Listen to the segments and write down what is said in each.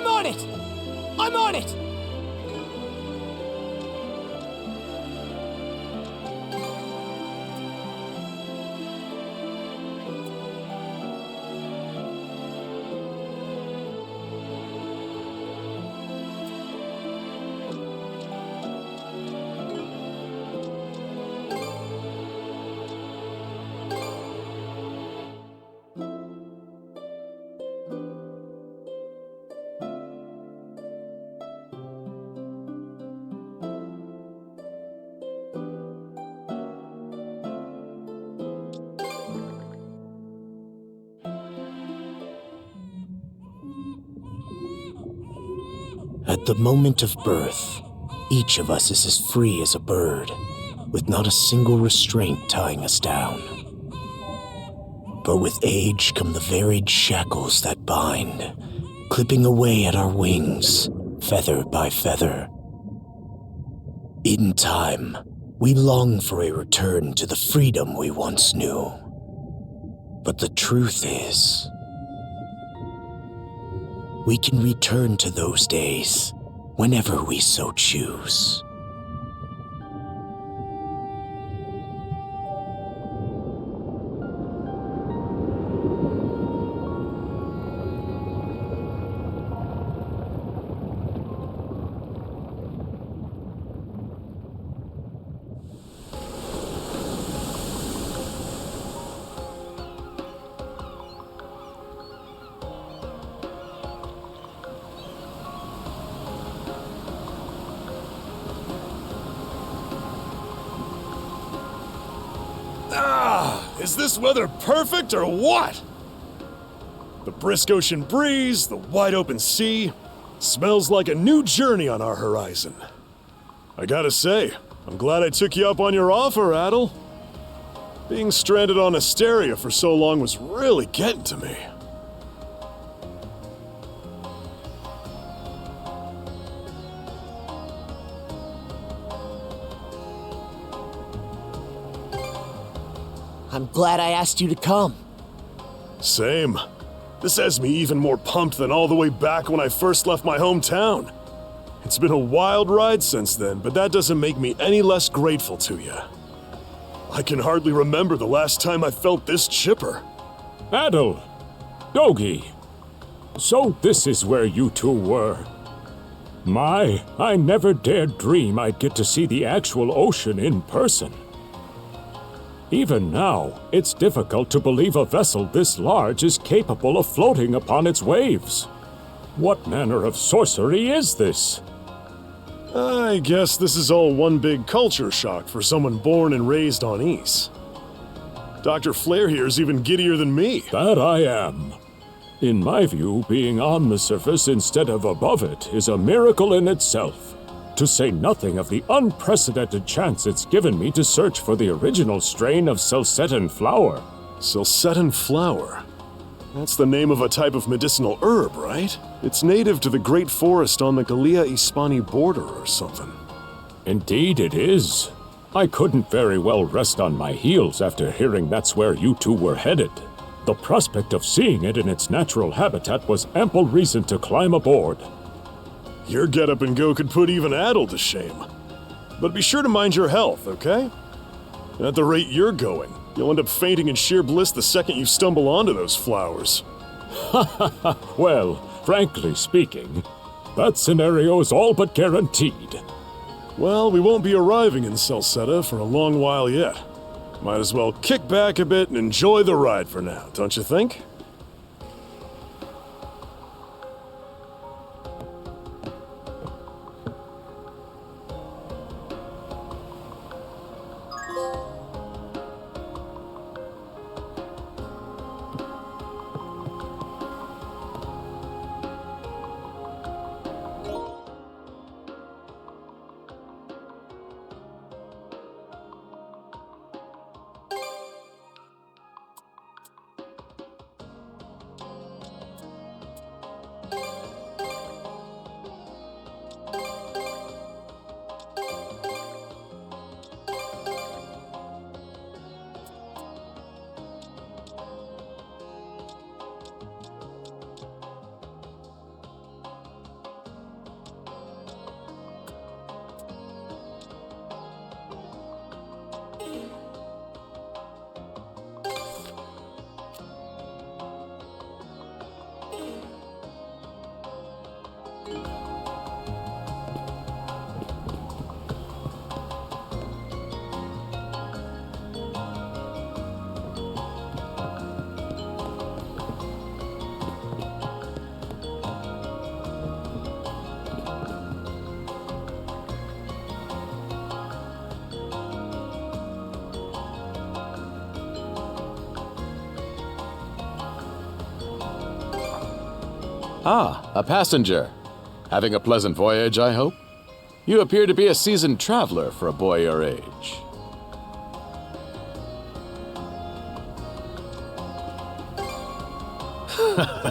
I'm on it! I'm on it! At the moment of birth, each of us is as free as a bird, with not a single restraint tying us down. But with age come the varied shackles that bind, clipping away at our wings, feather by feather. In time, we long for a return to the freedom we once knew. But the truth is, we can return to those days whenever we so choose. Is this weather perfect or what? The brisk ocean breeze, the wide open sea, smells like a new journey on our horizon. I gotta say, I'm glad I took you up on your offer, Adel. Being stranded on Asteria for so long was really getting to me. I'm glad I asked you to come. Same. This has me even more pumped than all the way back when I first left my hometown. It's been a wild ride since then, but that doesn't make me any less grateful to you. I can hardly remember the last time I felt this chipper. Adel! Dogi! So this is where you two were. My, I never dared dream I'd get to see the actual ocean in person. Even now, it's difficult to believe a vessel this large is capable of floating upon its waves. What manner of sorcery is this? I guess this is all one big culture shock for someone born and raised on Ys. Dr. Flair here's even giddier than me. That I am. In my view, being on the surface instead of above it is a miracle in itself. To say nothing of the unprecedented chance it's given me to search for the original strain of Celcetan flower. Celcetan flower? That's the name of a type of medicinal herb, right? It's native to the Great Forest on the Gallia-Hispani border or something. Indeed it is. I couldn't very well rest on my heels after hearing that's where you two were headed. The prospect of seeing it in its natural habitat was ample reason to climb aboard. Your get-up and go could put even Adel to shame. But be sure to mind your health, okay? At the rate you're going, you'll end up fainting in sheer bliss the second you stumble onto those flowers. Well, frankly speaking, that scenario is all but guaranteed. Well, we won't be arriving in Celceta for a long while yet. Might as well kick back a bit and enjoy the ride for now, don't you think? Ah, a passenger. Having a pleasant voyage, I hope? You appear to be a seasoned traveler for a boy your age.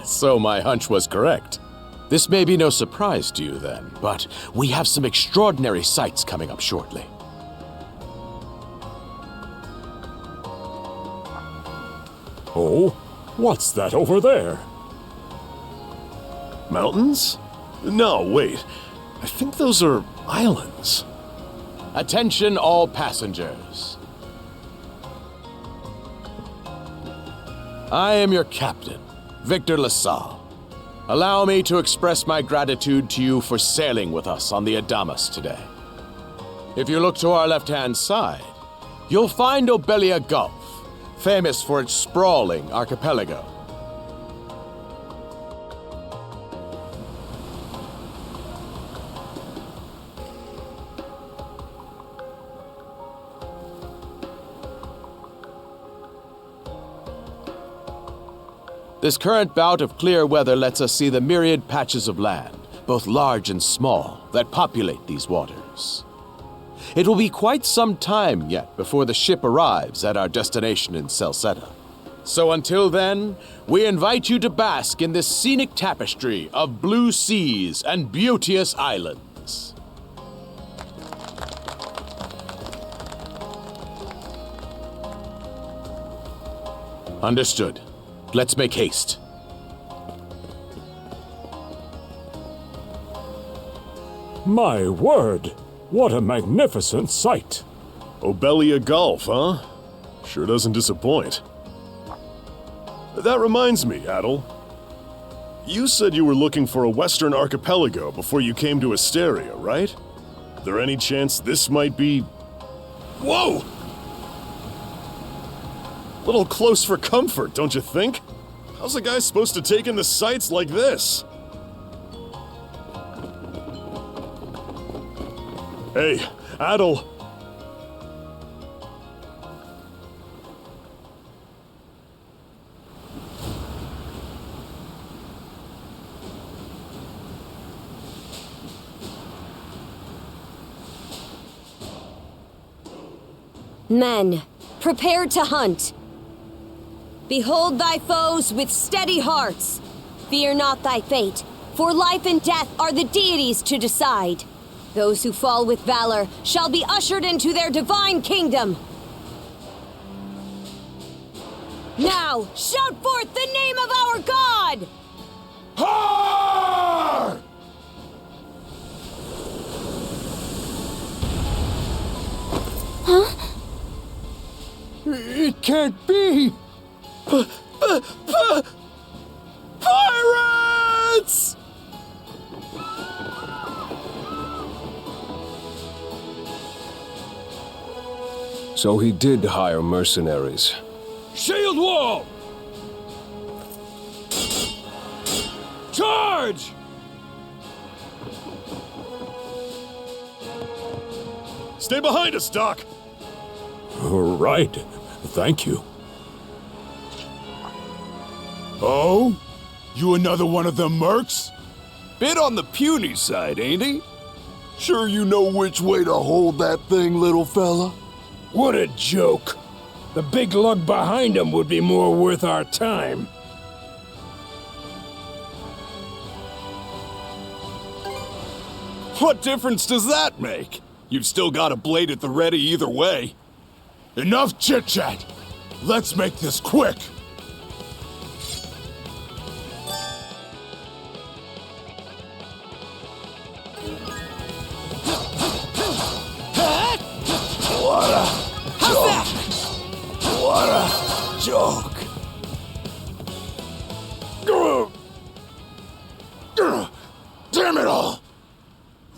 So my hunch was correct. This may be no surprise to you then, but we have some extraordinary sights coming up shortly. Oh, what's that over there? Mountains? No, wait. I think those are islands. Attention all passengers. I am your captain, Victor LaSalle. Allow me to express my gratitude to you for sailing with us on the Adamas today. If you look to our left-hand side, you'll find Obelia Gulf, famous for its sprawling archipelago. This current bout of clear weather lets us see the myriad patches of land, both large and small, that populate these waters. It will be quite some time yet before the ship arrives at our destination in Celceta. So until then, we invite you to bask in this scenic tapestry of blue seas and beauteous islands. Understood. Let's make haste. My word, what a magnificent sight! Obelia Gulf, huh? Sure doesn't disappoint. That reminds me, Adel. You said you were looking for a western archipelago before you came to Asteria, right? There any chance this might be... Whoa! Little close for comfort, don't you think? How's a guy supposed to take in the sights like this? Hey, Adel. Men, prepare to hunt. Behold thy foes with steady hearts. Fear not thy fate, for life and death are the deities to decide. Those who fall with valor shall be ushered into their divine kingdom. Now, shout forth the name of our God! Har! It can't be! Pirates! So he did hire mercenaries. Shield wall! Charge! Stay behind us, Doc. Right. Thank you. Oh? You another one of them mercs? Bit on the puny side, ain't he? Sure you know which way to hold that thing, little fella? What a joke. The big lug behind him would be more worth our time. What difference does that make? You've still got a blade at the ready either way. Enough chit-chat. Let's make this quick. What a joke. Damn it all!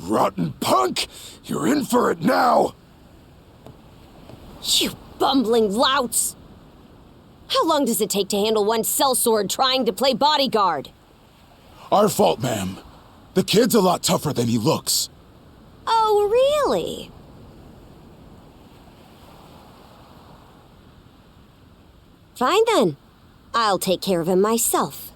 Rotten punk! You're in for it now! You bumbling louts! How long does it take to handle one sellsword trying to play bodyguard? Our fault, ma'am. The kid's a lot tougher than he looks. Oh, really? Fine then. I'll take care of him myself.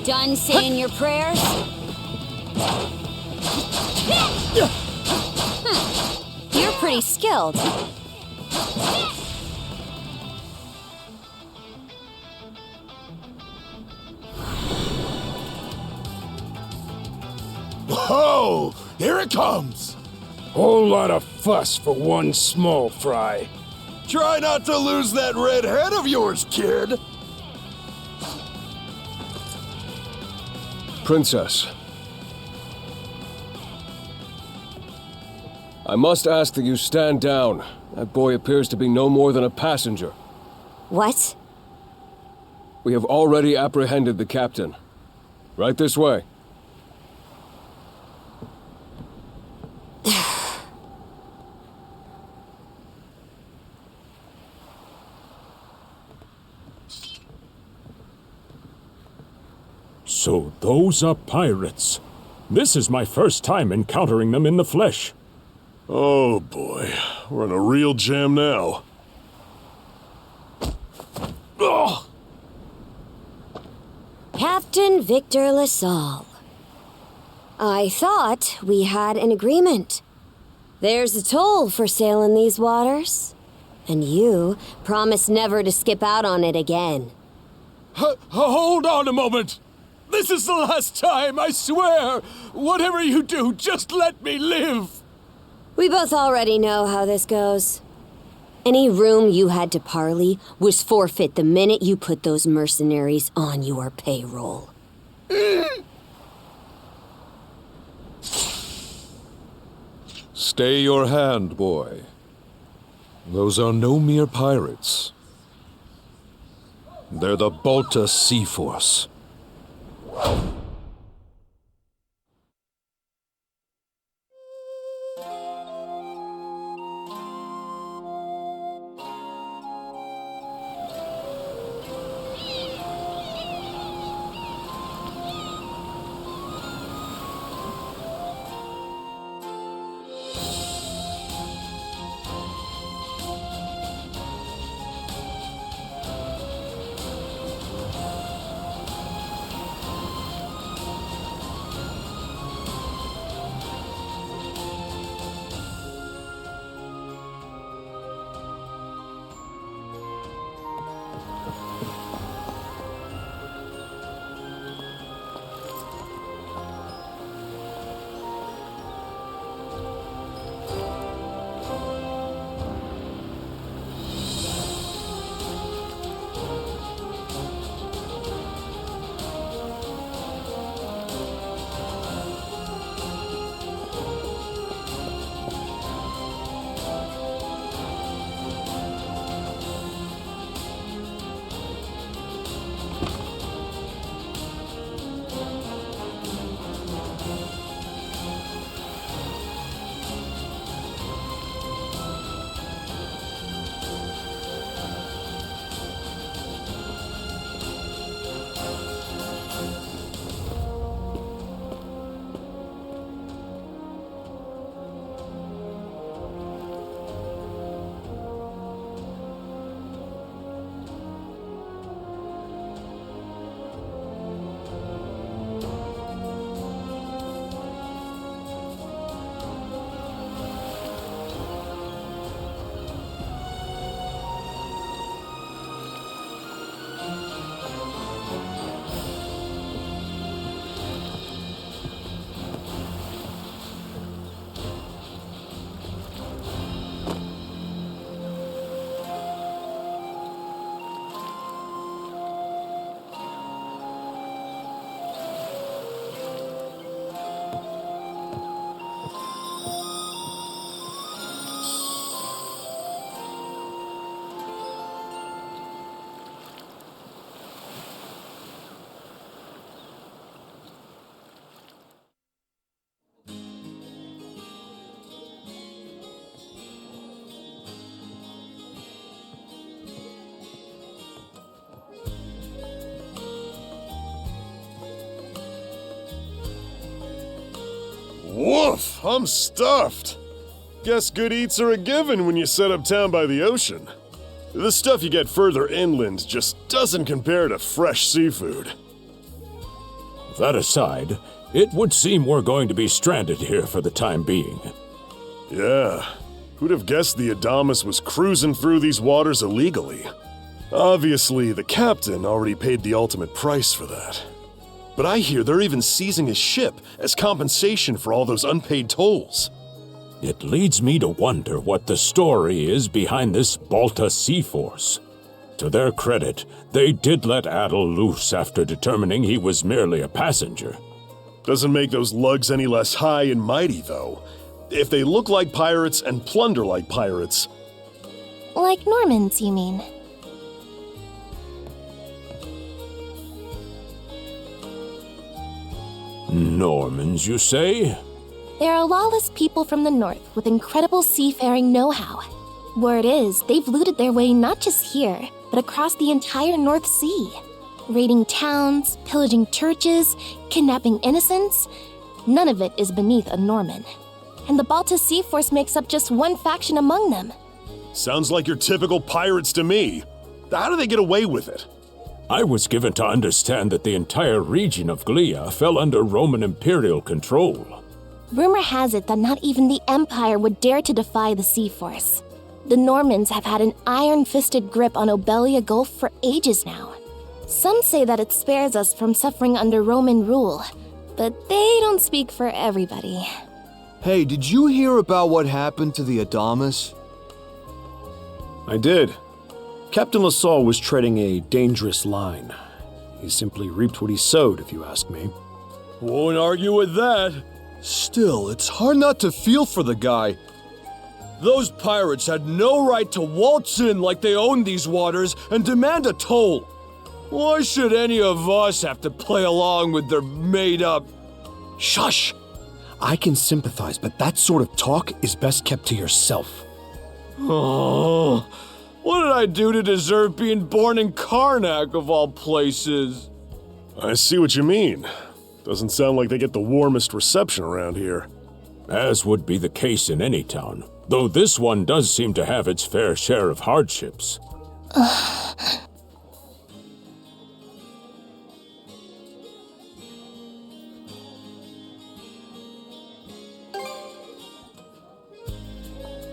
Done saying your prayers? You're pretty skilled. Whoa! Here it comes! Whole lot of fuss for one small fry. Try not to lose that red head of yours, kid! Princess. I must ask that you stand down. That boy appears to be no more than a passenger. What? We have already apprehended the captain. Right this way. So those are pirates. This is my first time encountering them in the flesh. Oh boy, we're in a real jam now. Ugh. Captain Victor LaSalle. I thought we had an agreement. There's a toll for sailing these waters. And you promised never to skip out on it again. Hold on a moment! This is the last time, I swear! Whatever you do, just let me live! We both already know how this goes. Any room you had to parley was forfeit the minute you put those mercenaries on your payroll. Stay your hand, boy. Those are no mere pirates. They're the Balta Sea Force. Woof! I'm stuffed. Guess good eats are a given when you set up town by the ocean. The stuff you get further inland just doesn't compare to fresh seafood. That aside, it would seem we're going to be stranded here for the time being. Yeah. Who'd have guessed the Adamas was cruising through these waters illegally? Obviously, the captain already paid the ultimate price for that. But I hear they're even seizing his ship as compensation for all those unpaid tolls. It leads me to wonder what the story is behind this Balta Sea Force. To their credit, they did let Adel loose after determining he was merely a passenger. Doesn't make those lugs any less high and mighty, though. If they look like pirates and plunder like pirates... Like Normans, you mean? Normans, you say? There are lawless people from the north with incredible seafaring know-how. Word is, they've looted their way not just here, but across the entire North Sea. Raiding towns, pillaging churches, kidnapping innocents. None of it is beneath a Norman. And the Balta Sea Force makes up just one faction among them. Sounds like your typical pirates to me. How do they get away with it? I was given to understand that the entire region of Glia fell under Roman imperial control. Rumor has it that not even the Empire would dare to defy the Sea Force. The Normans have had an iron-fisted grip on Obelia Gulf for ages now. Some say that it spares us from suffering under Roman rule, but they don't speak for everybody. Hey, did you hear about what happened to the Adamas? I did. Captain Lassalle was treading a dangerous line. He simply reaped what he sowed, if you ask me. Won't argue with that. Still, it's hard not to feel for the guy. Those pirates had no right to waltz in like they owned these waters and demand a toll. Why should any of us have to play along with their made-up... Shush! I can sympathize, but that sort of talk is best kept to yourself. Oh, what did I do to deserve being born in Karnak, of all places? I see what you mean. Doesn't sound like they get the warmest reception around here. As would be the case in any town, though this one does seem to have its fair share of hardships.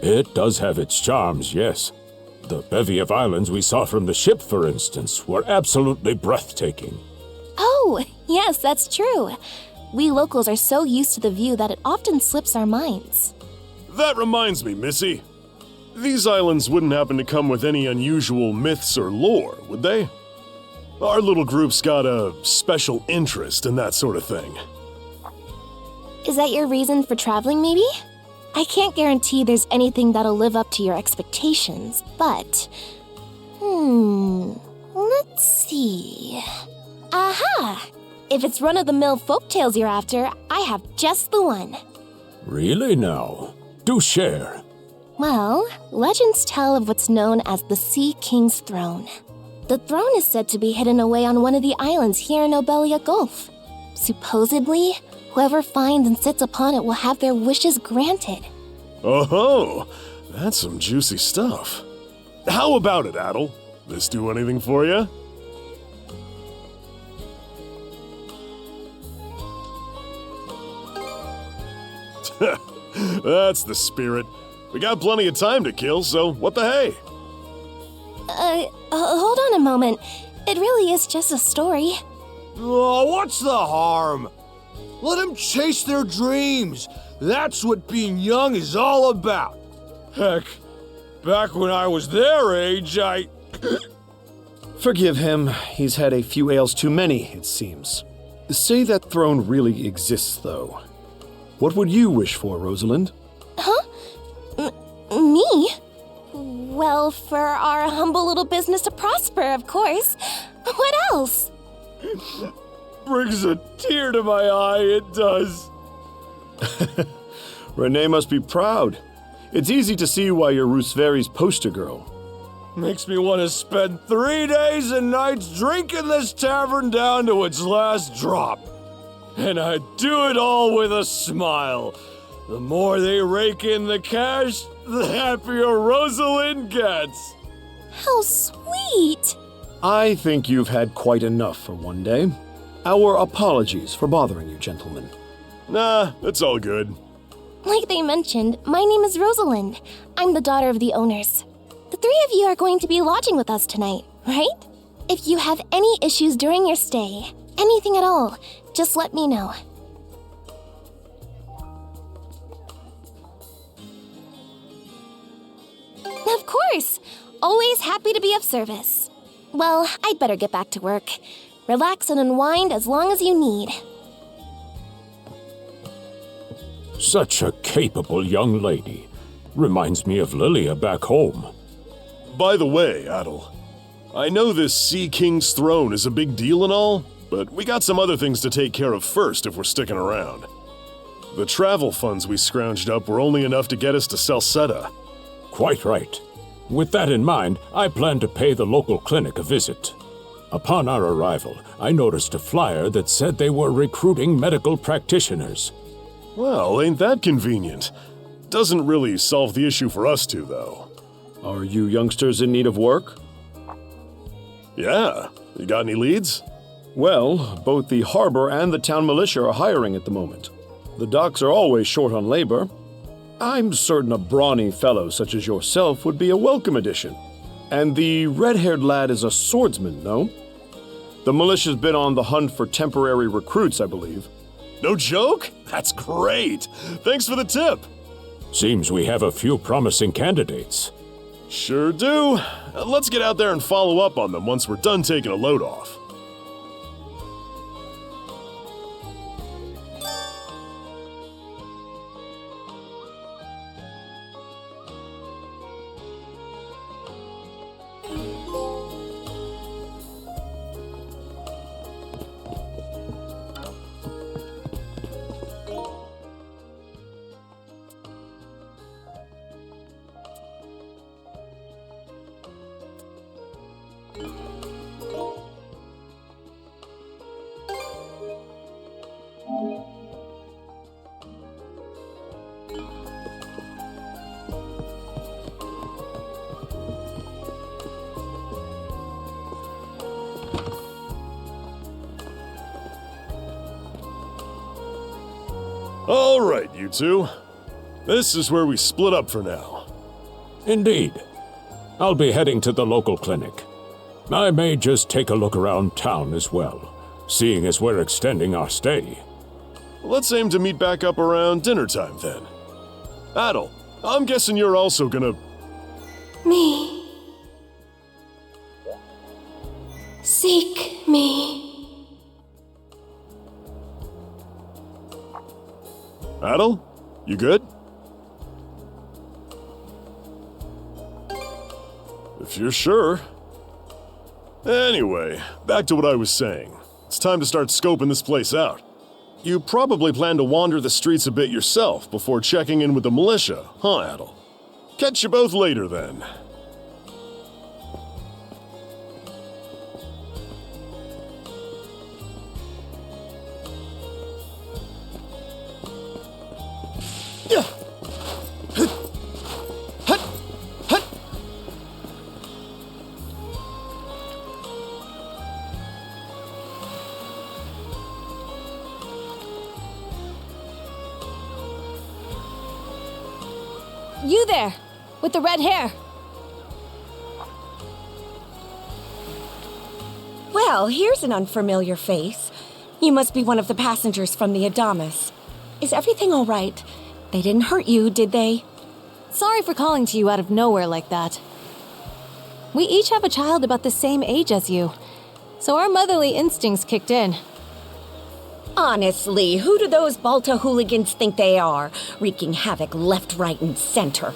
It does have its charms, yes. The bevy of islands we saw from the ship, for instance, were absolutely breathtaking. Oh, yes, that's true. We locals are so used to the view that it often slips our minds. That reminds me, Missy. These islands wouldn't happen to come with any unusual myths or lore, would they? Our little group's got a special interest in that sort of thing. Is that your reason for traveling, maybe? I can't guarantee there's anything that'll live up to your expectations, but... let's see... Aha! If it's run-of-the-mill folktales you're after, I have just the one. Really now? Do share. Well, legends tell of what's known as the Sea King's Throne. The throne is said to be hidden away on one of the islands here in Obelia Gulf. Supposedly, whoever finds and sits upon it will have their wishes granted. Oh, that's some juicy stuff. How about it, Adel? This do anything for you? That's the spirit. We got plenty of time to kill, so what the hey? Hold on a moment. It really is just a story. Oh, what's the harm? Let them chase their dreams. That's what being young is all about. Heck, back when I was their age, Forgive him. He's had a few ales too many, it seems. Say that throne really exists, though. What would you wish for, Rosalind? Huh? Me? Well, for our humble little business to prosper, of course. What else? Brings a tear to my eye, it does. Renee must be proud. It's easy to see why you're Rooseveri's poster girl. Makes me want to spend 3 days and nights drinking this tavern down to its last drop. And I do it all with a smile. The more they rake in the cash, the happier Rosalind gets. How sweet! I think you've had quite enough for one day. Our apologies for bothering you, gentlemen. Nah, it's all good. Like they mentioned, my name is Rosalind. I'm the daughter of the owners. The three of you are going to be lodging with us tonight, right? If you have any issues during your stay, anything at all, just let me know. Of course! Always happy to be of service. Well, I'd better get back to work. Relax and unwind as long as you need. Such a capable young lady. Reminds me of Lilia back home. By the way, Adel, I know this Sea King's throne is a big deal and all, but we got some other things to take care of first if we're sticking around. The travel funds we scrounged up were only enough to get us to Celceta. Quite right. With that in mind, I plan to pay the local clinic a visit. Upon our arrival, I noticed a flyer that said they were recruiting medical practitioners. Well, ain't that convenient? Doesn't really solve the issue for us two, though. Are you youngsters in need of work? Yeah. You got any leads? Well, both the harbor and the town militia are hiring at the moment. The docks are always short on labor. I'm certain a brawny fellow such as yourself would be a welcome addition. And the red-haired lad is a swordsman, no? The militia's been on the hunt for temporary recruits, I believe. No joke? That's great! Thanks for the tip! Seems we have a few promising candidates. Sure do. Let's get out there and follow up on them once we're done taking a load off. All right, you two. This is where we split up for now. Indeed. I'll be heading to the local clinic. I may just take a look around town as well, seeing as we're extending our stay. Let's aim to meet back up around dinner time then. Adel, I'm guessing you're also gonna... Me. Seek me. Adel, you good? If you're sure. Anyway, back to what I was saying. It's time to start scoping this place out. You probably plan to wander the streets a bit yourself before checking in with the militia, huh, Adel? Catch you both later then. You there, with the red hair. Well, here's an unfamiliar face. You must be one of the passengers from the Adamas. Is everything all right? They didn't hurt you, did they? Sorry for calling to you out of nowhere like that. We each have a child about the same age as you, so our motherly instincts kicked in. Honestly, who do those Balta hooligans think they are, wreaking havoc left, right, and center?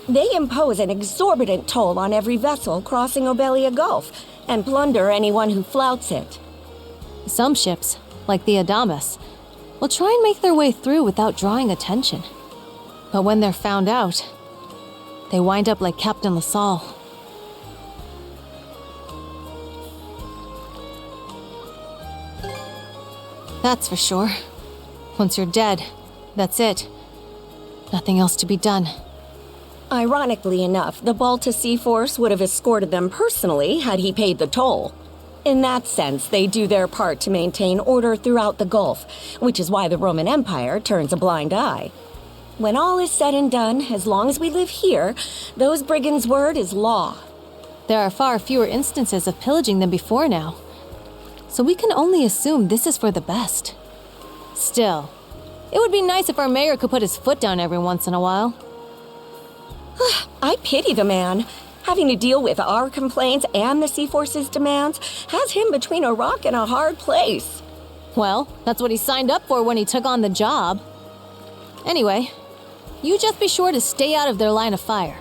They impose an exorbitant toll on every vessel crossing Obelia Gulf, and plunder anyone who flouts it. Some ships, like the Adamas, will try and make their way through without drawing attention. But when they're found out, they wind up like Captain LaSalle. That's for sure. Once you're dead, that's it. Nothing else to be done. Ironically enough, the Balta Sea Force would have escorted them personally had he paid the toll. In that sense, they do their part to maintain order throughout the Gulf, which is why the Roman Empire turns a blind eye. When all is said and done, as long as we live here, those brigands' word is law. There are far fewer instances of pillaging than before now, so we can only assume this is for the best. Still, it would be nice if our mayor could put his foot down every once in a while. I pity the man. Having to deal with our complaints and the Sea Force's demands has him between a rock and a hard place. Well, that's what he signed up for when he took on the job. Anyway, you just be sure to stay out of their line of fire.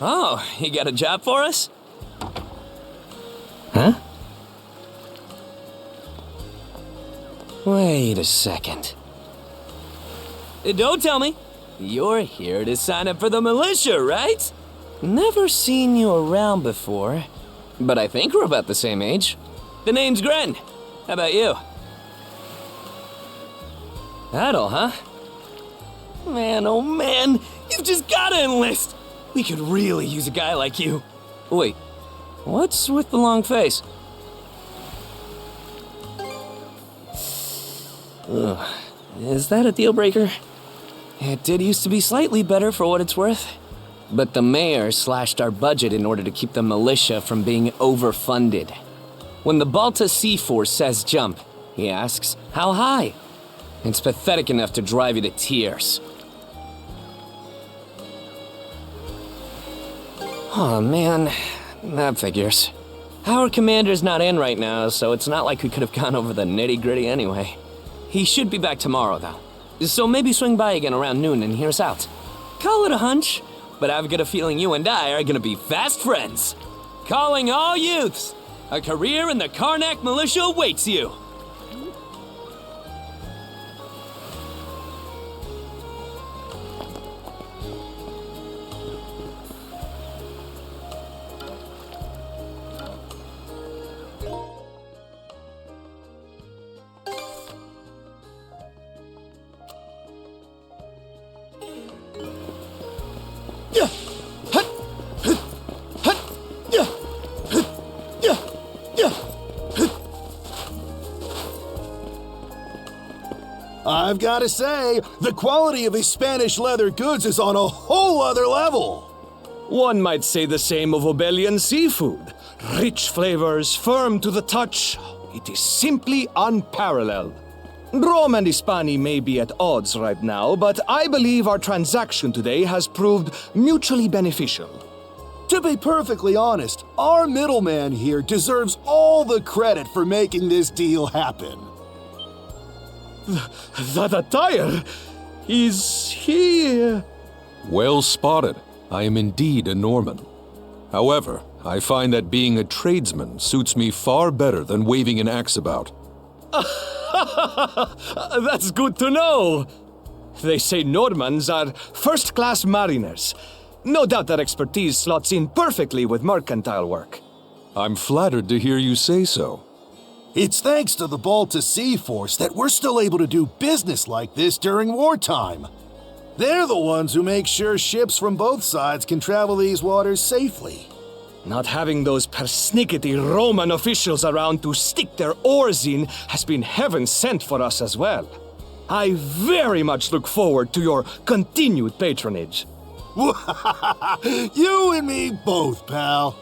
Oh, you got a job for us? Huh? Wait a second. Don't tell me. You're here to sign up for the militia, right? Never seen you around before, but I think we're about the same age. The name's Gren. How about you? That all, huh? Man, oh man, you've just gotta enlist. We could really use a guy like you. Wait, what's with the long face? Ugh, is that a deal breaker? It did used to be slightly better for what it's worth. But the mayor slashed our budget in order to keep the militia from being overfunded. When the Balta Sea Force says jump, he asks, how high? It's pathetic enough to drive you to tears. Oh man, that figures. Our commander's not in right now, so it's not like we could have gone over the nitty-gritty anyway. He should be back tomorrow, though. So maybe swing by again around noon and hear us out. Call it a hunch, but I've got a feeling you and I are gonna be fast friends. Calling all youths, a career in the Karnak militia awaits you. I've got to say, the quality of his Spanish leather goods is on a whole other level. One might say the same of Obelian seafood. Rich flavors, firm to the touch. It is simply unparalleled. Rome and Hispani may be at odds right now, but I believe our transaction today has proved mutually beneficial. To be perfectly honest, our middleman here deserves all the credit for making this deal happen. That attire? Is he... Well spotted. I am indeed a Norman. However, I find that being a tradesman suits me far better than waving an axe about. That's good to know. They say Normans are first-class mariners. No doubt that expertise slots in perfectly with mercantile work. I'm flattered to hear you say so. It's thanks to the Balta Sea Force that we're still able to do business like this during wartime. They're the ones who make sure ships from both sides can travel these waters safely. Not having those persnickety Roman officials around to stick their oars in has been heaven sent for us as well. I very much look forward to your continued patronage. You and me both, pal.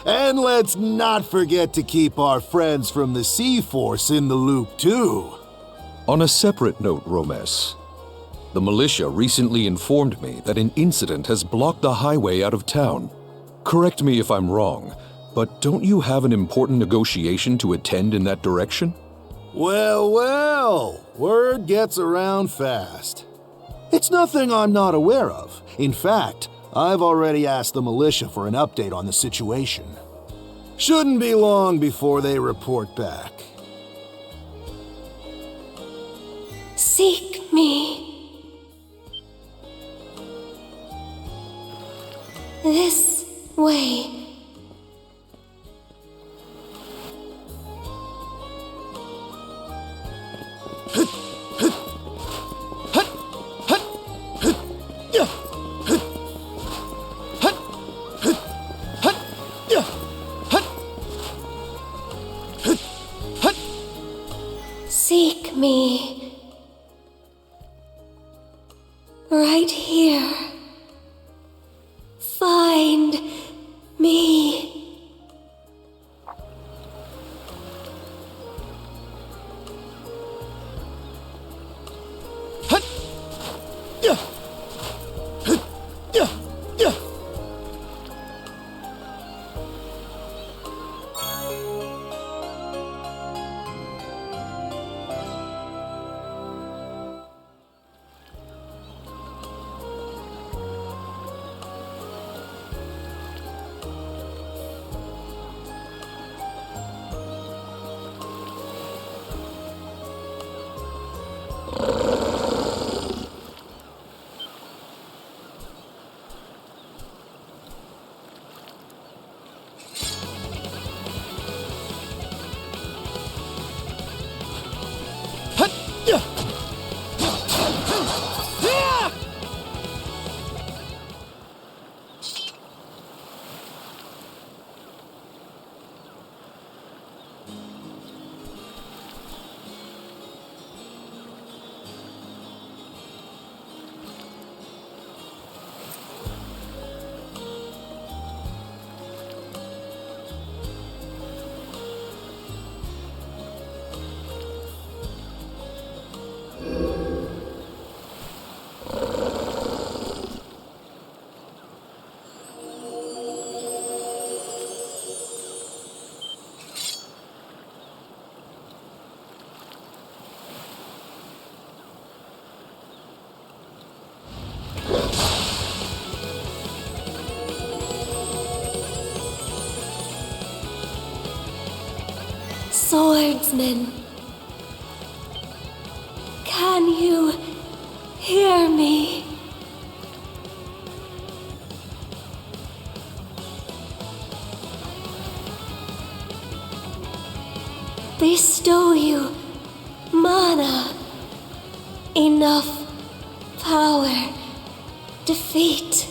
And let's not forget to keep our friends from the Sea Force in the loop, too. On a separate note, Romes, the militia recently informed me that an incident has blocked the highway out of town. Correct me if I'm wrong, but don't you have an important negotiation to attend in that direction? Well, word gets around fast. It's nothing I'm not aware of. In fact, I've already asked the militia for an update on the situation. Shouldn't be long before they report back. Seek me. This way. Seek me. Right here. Find me. Swordsman, can you hear me? Bestow you mana, enough power, defeat.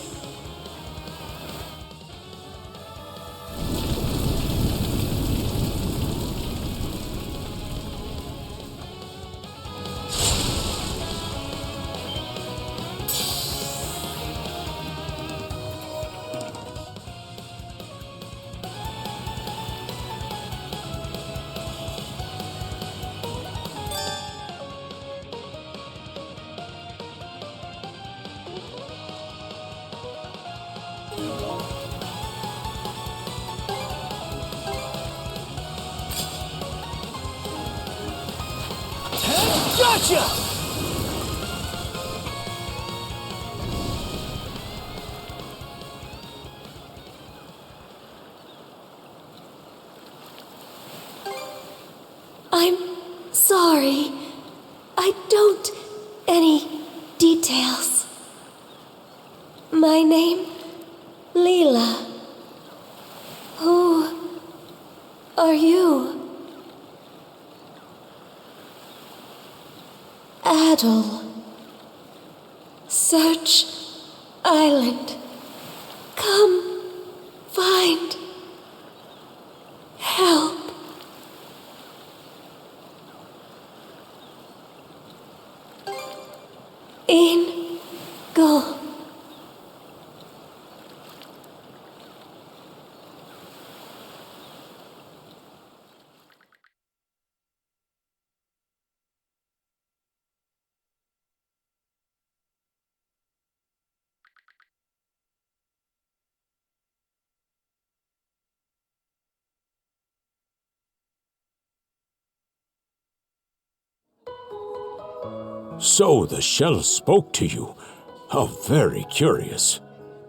Gotcha! I'm sorry. I don't any details. My name, Leela. Who are you? Adel. Search Island. Come find help. In go. So the shell spoke to you. How very curious.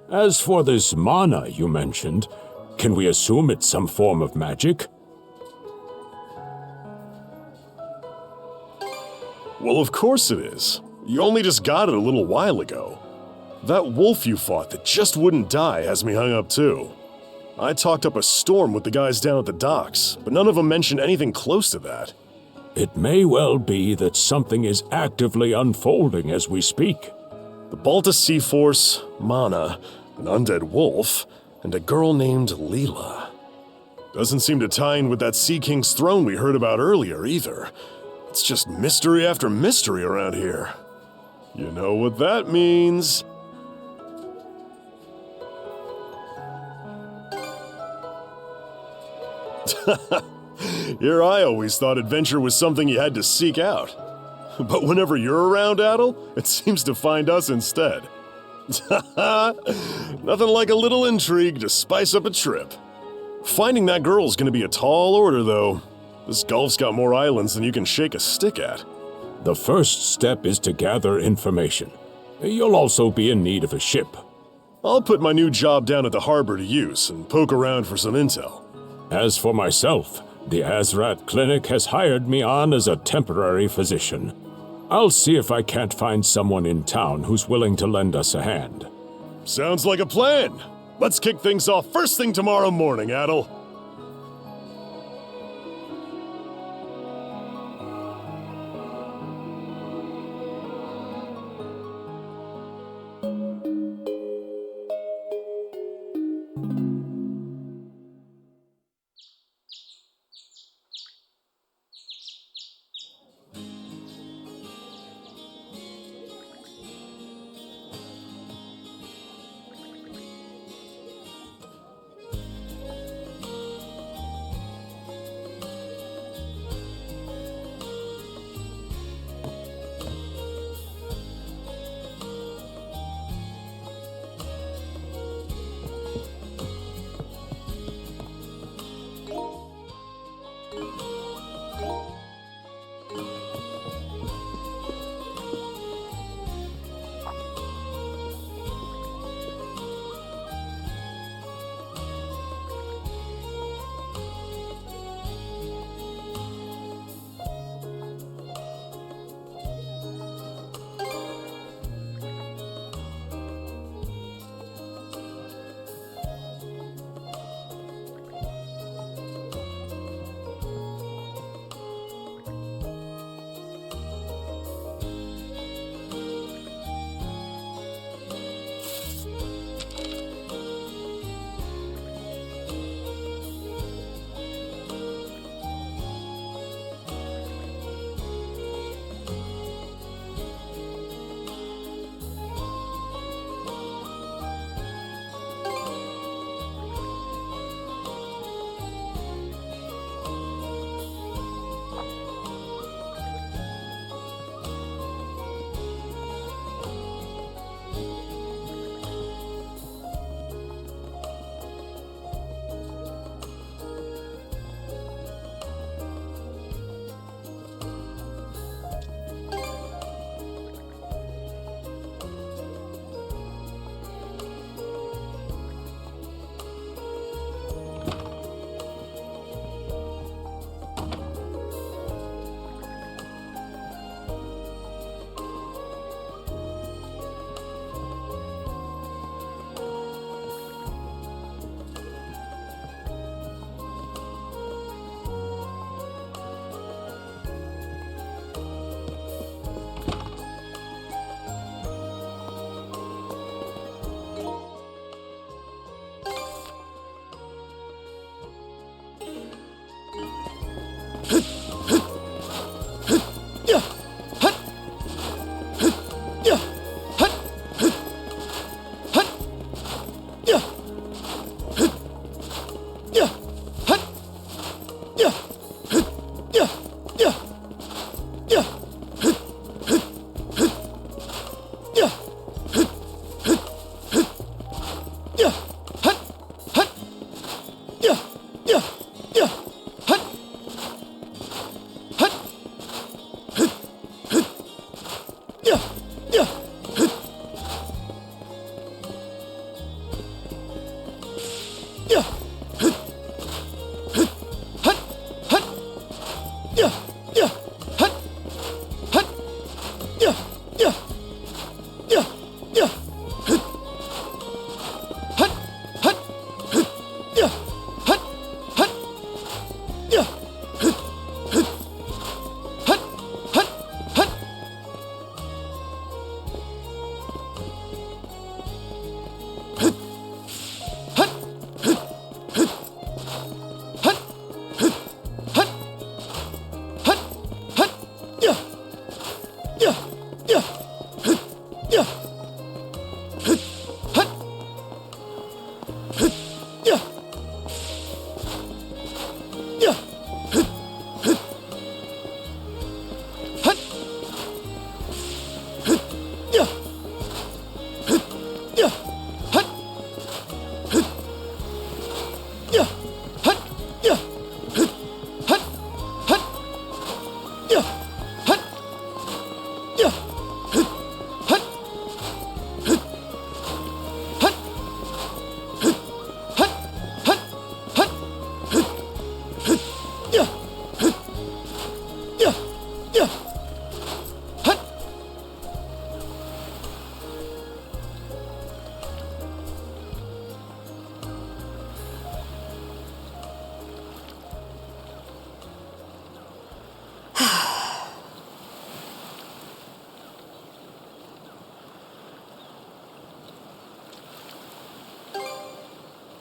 As for this mana you mentioned, can we assume it's some form of magic? Well, of course it is. You only just got it a little while ago. That wolf you fought that just wouldn't die has me hung up too. I talked up a storm with the guys down at the docks, but none of them mentioned anything close to that. It may well be that something is actively unfolding as we speak. The Balta Sea Force, Mana, an undead wolf, and a girl named Leela. Doesn't seem to tie in with that Sea King's throne we heard about earlier either. It's just mystery after mystery around here. You know what that means. Here I always thought adventure was something you had to seek out. But whenever you're around, Adel, it seems to find us instead. Nothing like a little intrigue to spice up a trip. Finding that girl's gonna be a tall order, though. This gulf's got more islands than you can shake a stick at. The first step is to gather information. You'll also be in need of a ship. I'll put my new job down at the harbor to use and poke around for some intel. As for myself, the Azrat Clinic has hired me on as a temporary physician. I'll see if I can't find someone in town who's willing to lend us a hand. Sounds like a plan. Let's kick things off first thing tomorrow morning, Adel.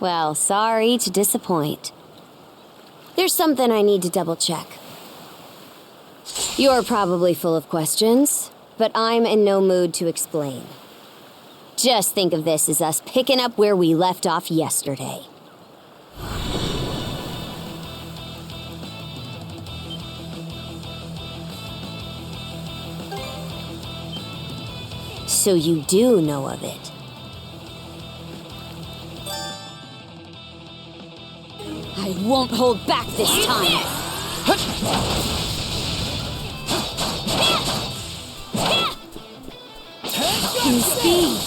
Well, sorry to disappoint. There's something I need to double check. You're probably full of questions, but I'm in no mood to explain. Just think of this as us picking up where we left off yesterday. So you do know of it. I won't hold back this time. In speed.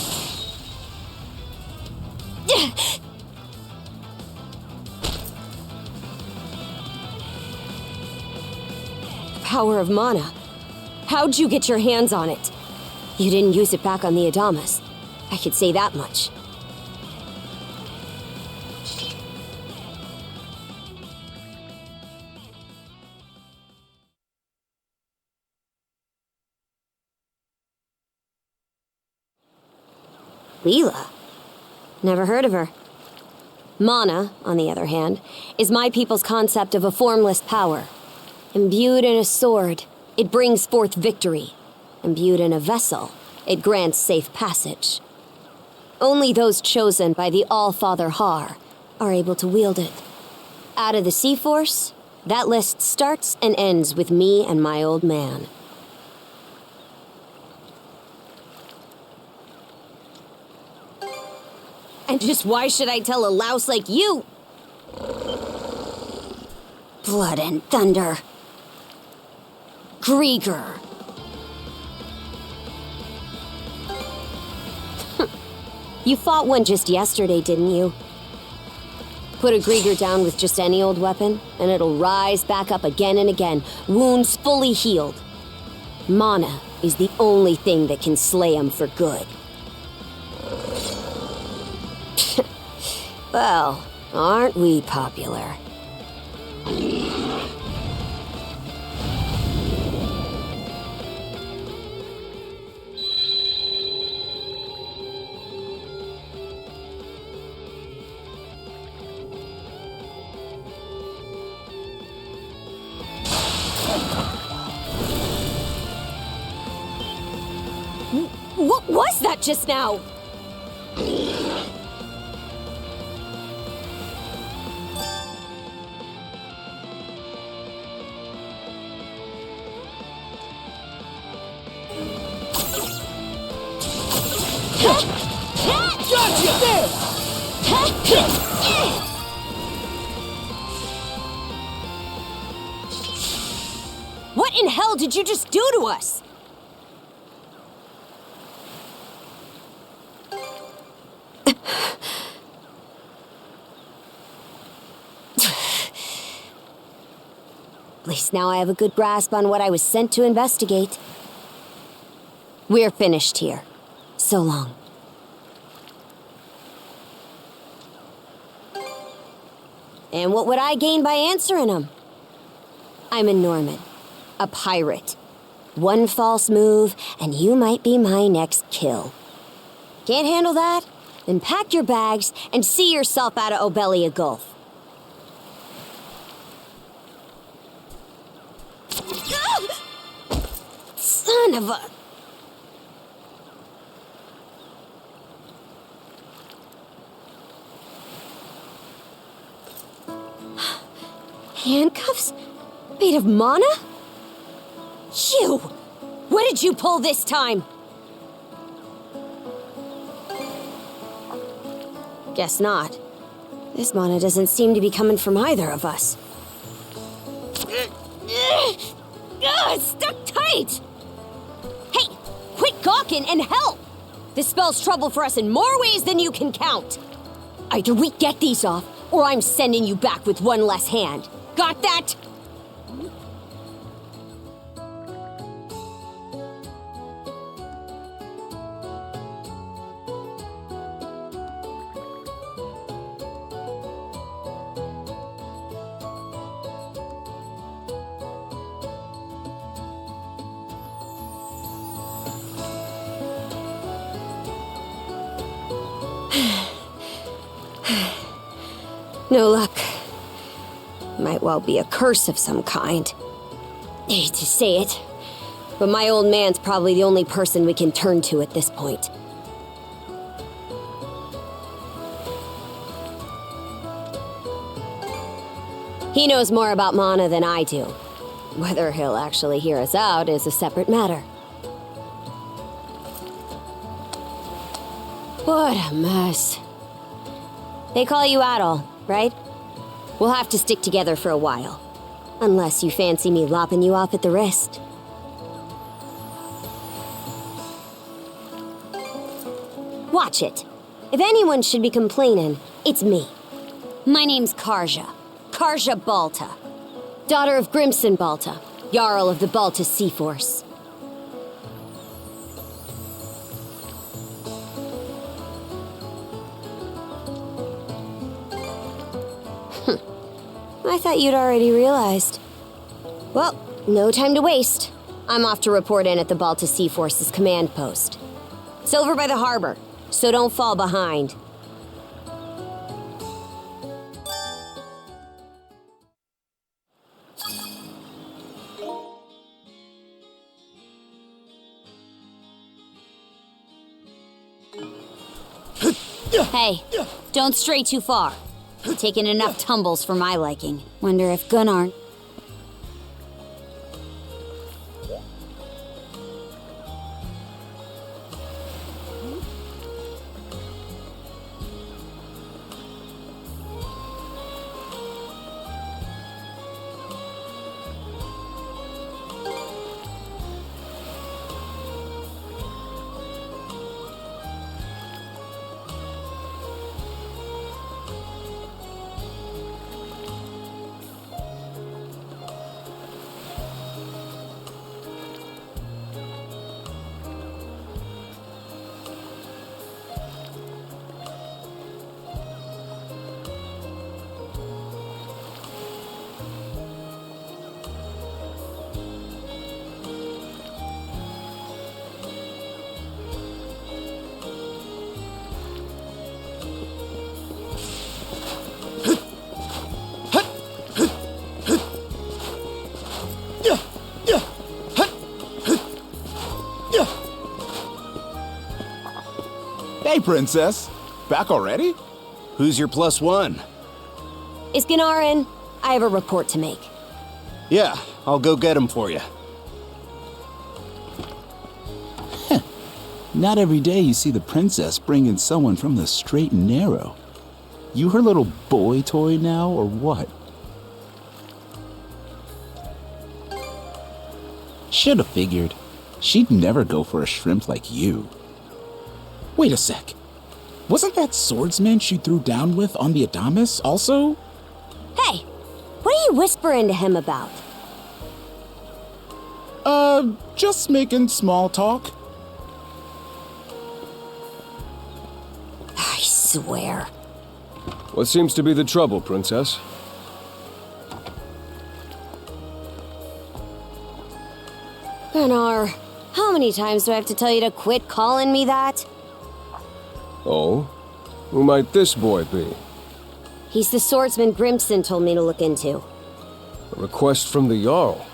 Power of mana. How'd you get your hands on it? You didn't use it back on the Adamas. I could say that much. Leela? Never heard of her. Mana, on the other hand, is my people's concept of a formless power. Imbued in a sword, it brings forth victory. Imbued in a vessel, it grants safe passage. Only those chosen by the All-Father Har are able to wield it. Out of the Sea Force, that list starts and ends with me and my old man. And just why should I tell a louse like you? Blood and thunder. Grieger. You fought one just yesterday, didn't you? Put a Grieger down with just any old weapon, and it'll rise back up again and again, wounds fully healed. Mana is the only thing that can slay him for good. Well, aren't we popular? What was that just now? What in hell did you just do to us? least now I have a good grasp on what I was sent to investigate. We're finished here. So long. And what would I gain by answering them? I'm a Norman, a pirate. One false move, and you might be my next kill. Can't handle that? Then pack your bags and see yourself out of Obelia Gulf. Son of a... Handcuffs? Made of mana? You! What did you pull this time? Guess not. This mana doesn't seem to be coming from either of us. It's stuck tight! Hey, quit gawking and help! This spells trouble for us in more ways than you can count. Either we get these off, or I'm sending you back with one less hand. Got that? No luck. Might well be a curse of some kind. Hate to say it, but my old man's probably the only person we can turn to at this point. He knows more about mana than I do. Whether he'll actually hear us out is a separate matter. What a mess. They call you Adol, right? We'll have to stick together for a while. Unless you fancy me lopping you off at the wrist. Watch it. If anyone should be complaining, it's me. My name's Karja. Karja Balta. Daughter of Grimson Balta, Jarl of the Balta Sea Force. I thought you'd already realized. Well, no time to waste. I'm off to report in at the Balta Sea Force's command post. It's over by the harbor, so don't fall behind. Hey, don't stray too far. Taken enough tumbles for my liking. Wonder if Gunnar... Hey, Princess. Back already? Who's your +1? Is Gunnar in? I have a report to make. Yeah, I'll go get him for you. Not every day you see the princess bring in someone from the straight and narrow. You her little boy toy now, or what? Should've figured. She'd never go for a shrimp like you. Wait a sec. Wasn't that swordsman she threw down with on the Adamas also? Hey, what are you whispering to him about? Just making small talk. I swear. What seems to be the trouble, Princess? Gunnar, how many times do I have to tell you to quit calling me that? Oh? Who might this boy be? He's the swordsman Grimson told me to look into. A request from the Jarl.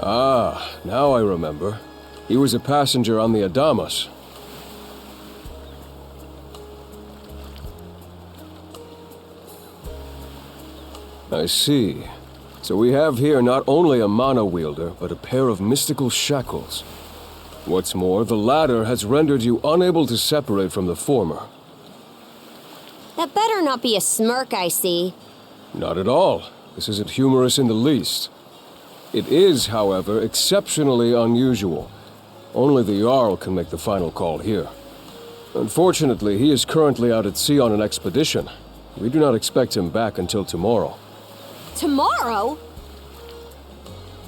Ah, now I remember. He was a passenger on the Adamas. I see. So we have here not only a mana wielder, but a pair of mystical shackles. What's more, the latter has rendered you unable to separate from the former. That better not be a smirk I see. Not at all. This isn't humorous in the least. It is, however, exceptionally unusual. Only the Jarl can make the final call here. Unfortunately, he is currently out at sea on an expedition. We do not expect him back until tomorrow. Tomorrow?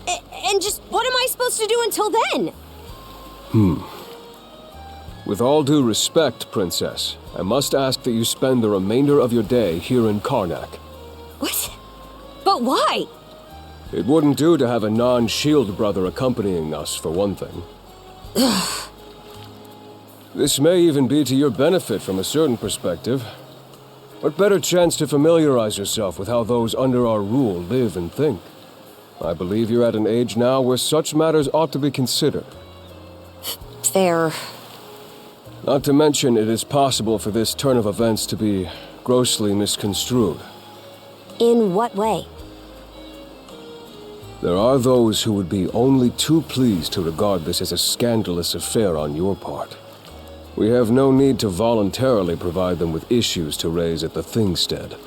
And just what am I supposed to do until then? With all due respect, Princess, I must ask that you spend the remainder of your day here in Karnak. What? But why? It wouldn't do to have a non-shield brother accompanying us, for one thing. This may even be to your benefit from a certain perspective. What better chance to familiarize yourself with how those under our rule live and think? I believe you're at an age now where such matters ought to be considered. Fair. Not to mention, it is possible for this turn of events to be grossly misconstrued. In what way? There are those who would be only too pleased to regard this as a scandalous affair on your part. We have no need to voluntarily provide them with issues to raise at the Thingstead.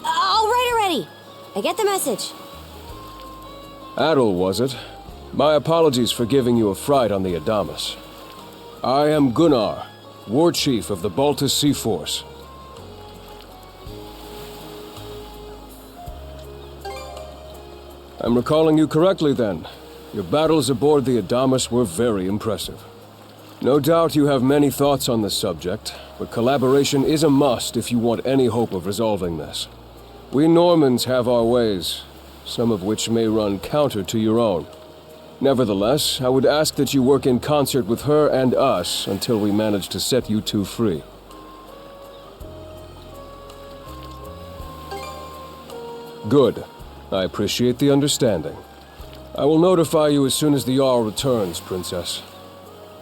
All right already. I get the message. Adel, was it? My apologies for giving you a fright on the Adamas. I am Gunnar, War Chief of the Baltus Sea Force. I'm recalling you correctly then. Your battles aboard the Adamas were very impressive. No doubt you have many thoughts on this subject, but collaboration is a must if you want any hope of resolving this. We Normans have our ways, some of which may run counter to your own. Nevertheless, I would ask that you work in concert with her and us until we manage to set you two free. Good. I appreciate the understanding. I will notify you as soon as the Jarl returns, Princess.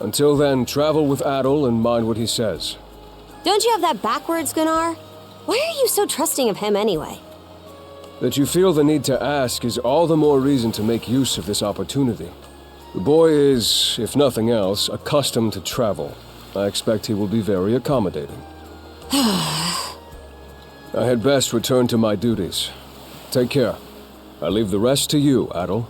Until then, travel with Adel and mind what he says. Don't you have that backwards, Gunnar? Why are you so trusting of him anyway? That you feel the need to ask is all the more reason to make use of this opportunity. The boy is, if nothing else, accustomed to travel. I expect he will be very accommodating. I had best return to my duties. Take care. I leave the rest to you, Adel.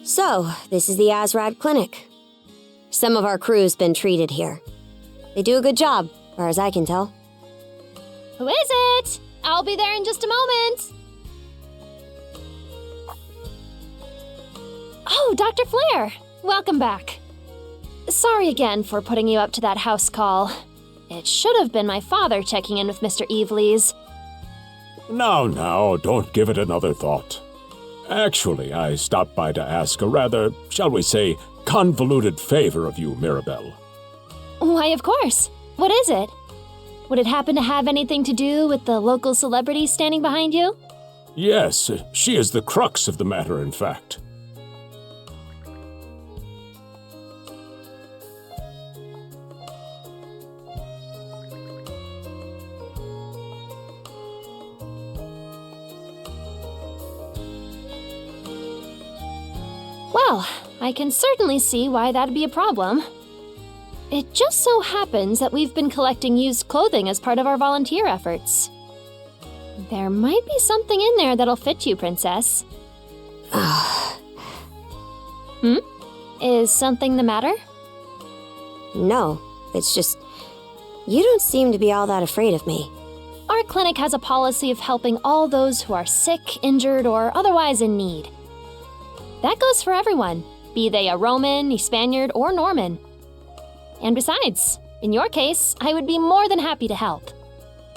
So, this is the Azrad Clinic. Some of our crew's been treated here. They do a good job, far as I can tell. Who is it? I'll be there in just a moment. Oh, Dr. Flair. Welcome back. Sorry again for putting you up to that house call. It should have been my father checking in with Mr. Evelees. Now, don't give it another thought. Actually, I stopped by to ask a rather, shall we say, convoluted favor of you, Mirabelle. Why, of course. What is it? Would it happen to have anything to do with the local celebrity standing behind you? Yes, she is the crux of the matter, in fact. Well, I can certainly see why that'd be a problem. It just so happens that we've been collecting used clothing as part of our volunteer efforts. There might be something in there that'll fit you, Princess. Is something the matter? No, it's just... you don't seem to be all that afraid of me. Our clinic has a policy of helping all those who are sick, injured, or otherwise in need. That goes for everyone, be they a Roman, a Spaniard, or Norman. And besides, in your case, I would be more than happy to help.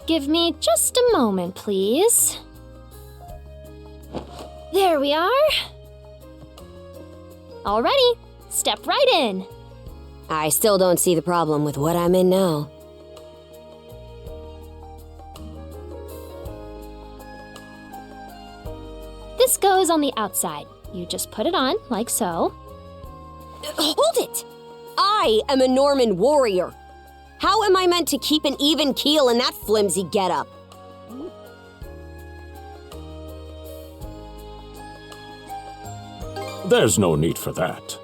Give me just a moment, please. There we are. Alrighty, step right in. I still don't see the problem with what I'm in now. This goes on the outside. You just put it on, like so. Hold it! I am a Norman warrior. How am I meant to keep an even keel in that flimsy getup? There's no need for that.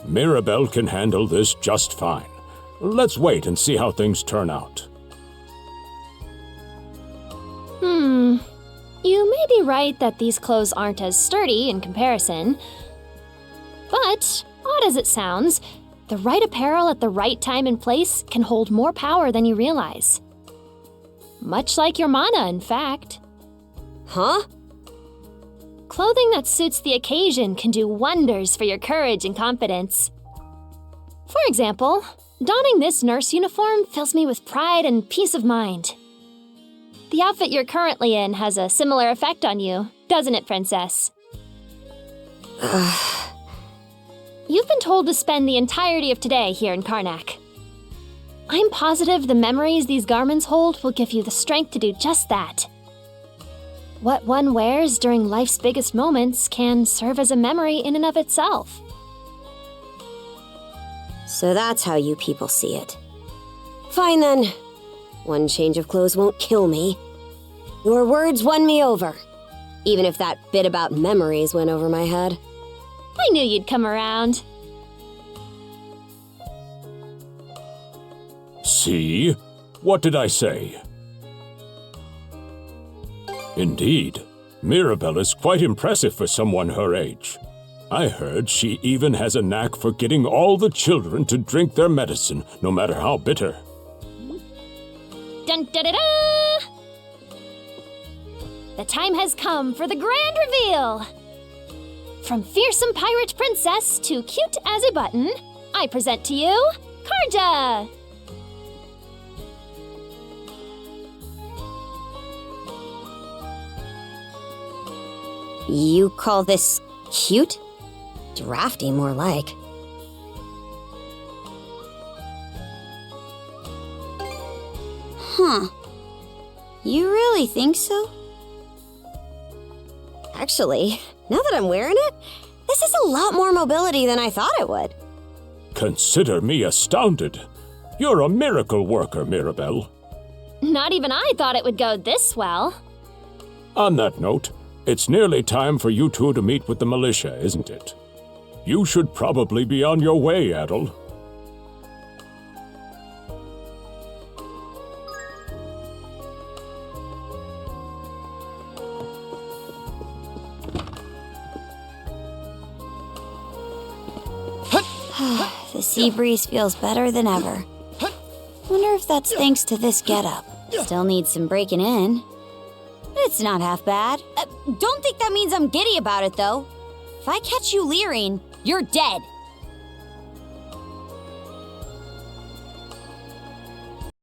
Mirabelle can handle this just fine. Let's wait and see how things turn out. You may be right that these clothes aren't as sturdy in comparison. But, odd as it sounds, the right apparel at the right time and place can hold more power than you realize. Much like your mana, in fact. Huh? Clothing that suits the occasion can do wonders for your courage and confidence. For example, donning this nurse uniform fills me with pride and peace of mind. The outfit you're currently in has a similar effect on you, doesn't it, Princess? You've been told to spend the entirety of today here in Karnak. I'm positive the memories these garments hold will give you the strength to do just that. What one wears during life's biggest moments can serve as a memory in and of itself. So that's how you people see it. Fine then. One change of clothes won't kill me. Your words won me over. Even if that bit about memories went over my head. I knew you'd come around. See? What did I say? Indeed, Mirabelle is quite impressive for someone her age. I heard she even has a knack for getting all the children to drink their medicine, no matter how bitter. Dun da da da! The time has come for the grand reveal! From fearsome pirate princess to cute as a button, I present to you, Karja! You call this cute? Drafty, more like. Huh. You really think so? Actually, now that I'm wearing it, this is a lot more mobility than I thought it would. Consider me astounded. You're a miracle worker, Mirabelle. Not even I thought it would go this well. On that note, it's nearly time for you two to meet with the militia, isn't it? You should probably be on your way, Adel. The sea breeze feels better than ever. Wonder if that's thanks to this getup. Still needs some breaking in. It's not half bad. Don't think that means I'm giddy about it, though. If I catch you leering, you're dead.